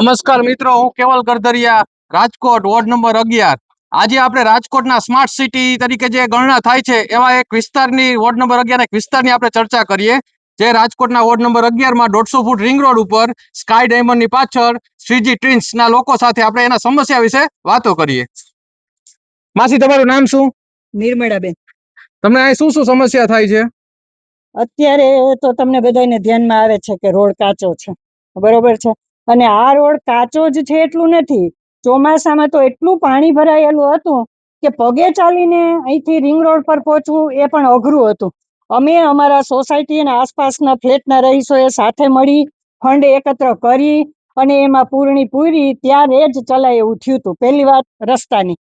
નમસ્કાર મિત્રો, હું કેવલ ગરદરિયા, રાજકોટ વોર્ડ નંબર 11. આજે આપણે રાજકોટના સ્માર્ટ સિટી તરીકે જે ગણના થાય છે એવા એક વિસ્તારની વોર્ડ નંબર 11 એક વિસ્તારની આપણે ચર્ચા કરીએ. જે રાજકોટના વોર્ડ નંબર 11માં 150 ફૂટ રિંગ રોડ ઉપર સ્કાય ડાયમંડની પાછળ શ્રીજી ટ્વિન્સના લોકો સાથે આપણે એના સમસ્યા વિશે વાતો કરીએ. માસી, તમારું નામ શું? નિર્મળાબેન. તમને અહીં શું શું સમસ્યા થાય છે? અત્યારે તો તમને બધાને ધ્યાનમાં આવે છે કે રોડ કાચો છે, બરોબર છે. અને આ રોડ કાચો જ છે એટલું નથી, ચોમાસામાં તો એટલું પાણી ભરાયેલું હતું કે પગે ચાલીને અહીંથી રિંગ રોડ પર પહોંચવું એ પણ અઘરું હતું. અમે અમારા સોસાયટી અને આસપાસના ફ્લેટના રહીશોએ સાથે મળી ફંડ એકત્ર કરી અને એમાં પૂરી ત્યારે જ ચલાય એવું થયું હતું. પહેલી વાત રસ્તાની.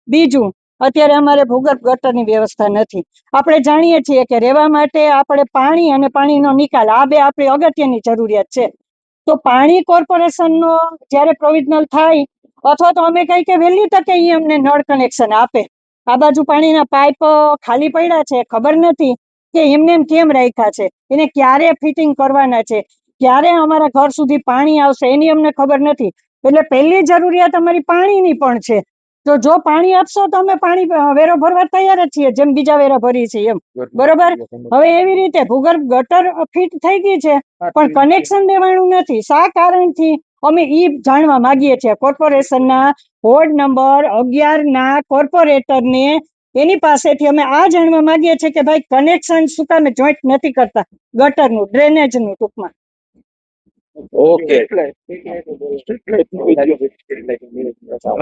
બીજું, અત્યારે અમારે ભૂગર્ભ ગટરની વ્યવસ્થા નથી. આપણે જાણીએ છીએ કે રહેવા માટે આપણે પાણી અને પાણીનો નિકાલ, આ બે આપણી અગત્યની જરૂરિયાત છે. તો પાણી કોર્પોરેશનનો જ્યારે પ્રોવિઝનલ થાય અથવા તો અમે કઈ કે વહેલી તકે અહીં અમને નળ કનેક્શન આપે. આ બાજુ પાણીના પાઇપ ખાલી પડ્યા છે, ખબર નથી કે એમને કેમ રાખ્યા છે, એને ક્યારે ફિટિંગ કરવાના છે, ક્યારે અમારા ઘર સુધી પાણી આવશે એની અમને ખબર નથી. એટલે પહેલી જરૂરિયાત અમારી પાણીની પણ છે. તો જો પાણી આપશો તો અમે પાણી વેરો ભરવા તૈયાર જ છીએ, જેમ બીજા વેરા ભરીએ છીએ એમ. બરોબર. હવે એવી રીતે ભૂગર્ભ ગટર ફિટ થઈ ગઈ છે પણ કનેક્શન દેવાનું નથી. શા કારણથી અમે ઈ જાણવા માંગીએ છીએ કોર્પોરેશનના વોર્ડ નંબર 11 ના કોર્પોરેટરને. એની પાસેથી અમે આ જાણવા માંગીએ છીએ કે ભાઈ કનેક્શન શું કામે જોઈન્ટ નથી કરતા, ગટરનું, ડ્રેનેજનું ટૂંકમાં. ઓકે.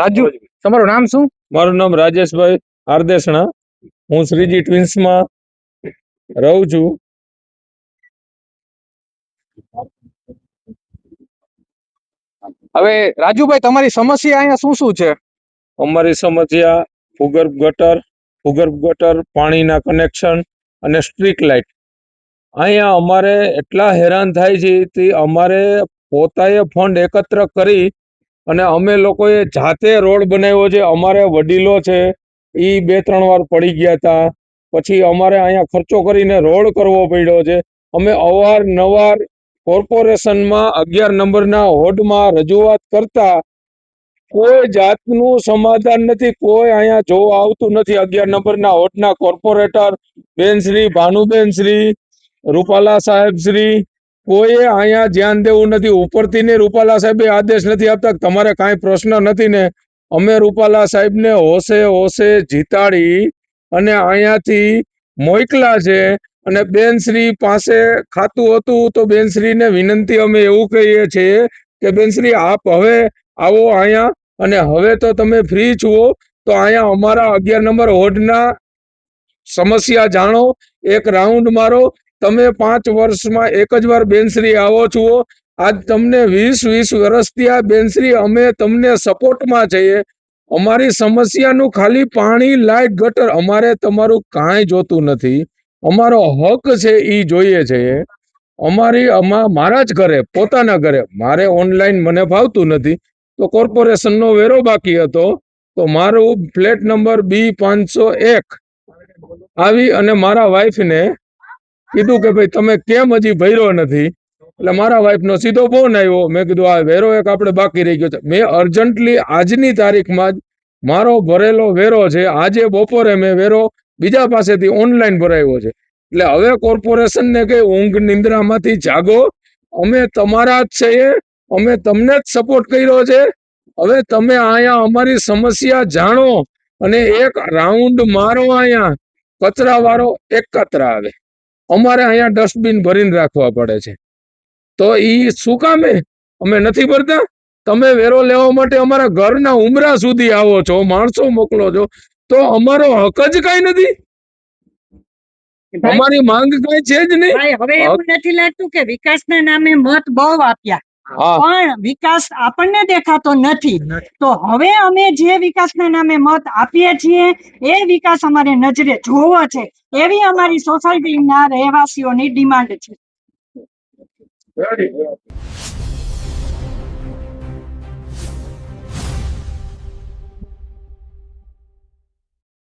રાજુ, તમારું નામ શું? મારું નામ રાજેશભાઈ આરદેસણા. હું શ્રીજી ટ્વિન્સમાં રહું છું. હવે રાજુભાઈ, તમારી સમસ્યા અહીંયા શું શું છે? અમારી સમસ્યા ભૂગર્ભ ગટર, પાણીના કનેક્શન અને સ્ટ્રીટ લાઇટ. અહીંયા અમારે એટલા હેરાન થાય છે કે અમારે પોતાએ ફંડ એકત્ર કરી અને અમે લોકોએ જાતે રોડ બનાવ્યો છે. અમારે વડીલો છે એ 2-3 વાર પડી ગયા હતા, પછી અમારે અહીંયા ખર્ચો કરીને રોડ કરવો પડ્યો છે. અમે અવારનવાર કોર્પોરેશનમાં 11 નંબરના વોર્ડમાં રજૂઆત કરતા કોઈ જાતનું સમાધાન નથી. કોઈ અહીંયા જોવા આવતું નથી. 11 નંબરના વોર્ડના કોર્પોરેટર બેન શ્રી, ભાનુબેન શ્રી, રૂપાલા સાહેબ શ્રી, કોઈએ અહીંયા ધ્યાન દેવું નથી. ઉપરથી ને રૂપાલા સાહેબે આદેશ નથી આપતા તમારે કાંઈ પ્રશ્ન નથી ને. અમે રૂપાલા સાહેબને હોશે જીતાડી અને અહીંયાથી મોકલા છે. અને બેનશ્રી પાસે ખાતું હતું તો બેનશ્રીને વિનંતી અમે એવું કહીએ છીએ કે બેનશ્રી, આપ હવે આવો અહીંયા, અને હવે તો તમે ફ્રી છો તો અહીંયા અમારા 11 નંબર વોર્ડના સમસ્યા જાણો, એક રાઉન્ડ મારો. તમે 5 વર્ષમાં એક જ વાર બેનશ્રી આવો છો. આજ તમને 20 વર્ષથી આ બેનશ્રી અમે તમને સપોર્ટમાં છીએ. અમારી સમસ્યાનું ખાલી પાણી, લાઇટ, ગટર, અમારે તમારું કાંઈ જોતું નથી. અમારો હક છે એ જોઈએ છે. મારા જ ઘરે, પોતાના ઘરે, મારે ઓનલાઈન મને ફાવતું નથી તો કોર્પોરેશનનો વેરો બાકી હતો, તો મારું ફ્લેટ નંબર B501 આવી અને મારા વાઈફને કીધું કે ભાઈ તમે કેમ હજી ભર્યો નથી. એટલે મારા વાઈફનો સીધો ફોન આવ્યો. મેં કીધું આ વેરો એક આપણે બાકી રહી ગયો છે. મેં અર્જન્ટલી આજની તારીખમાં જ મારો ભરેલો વેરો છે, આજે બપોરે મેં વેરો બીજા પાસેથી ઓનલાઈન ભરાયો છે. એટલે હવે કોર્પોરેશનને કે ઊંઘ નિંદ્રામાંથી જાગો, અમે તમારા જ છીએ, અમે તમને જ સપોર્ટ કર્યો છે. હવે તમે અહીંયા અમારી સમસ્યા જાણો અને એક રાઉન્ડ મારો. અહીંયા કચરા વાળો એકત્ર આવે, અમારે અહીંયા ડસ્ટબિન ભરીને રાખવા પડે છે. તો ઈ શું કામે અમે નથી ભરતા? તમે વેરો લેવા માટે અમારા ઘરના ઉમરા સુધી આવો છો, માણસો મોકલો છો, તો અમારો હક જ કઈ નથી. અમારી માંગ કઈ છે જ નહીં. હવે એવું નથી લાગતું કે વિકાસના નામે મત બહુ આપ્યા પણ વિકાસ આપણને દેખાતો નથી. તો હવે અમે જે વિકાસના નામે મત આપીએ છીએ એ વિકાસ અમારે નજરે જોવો છે, એવી અમારી સોસાયટીના રહેવાસીઓની ડિમાન્ડ છે.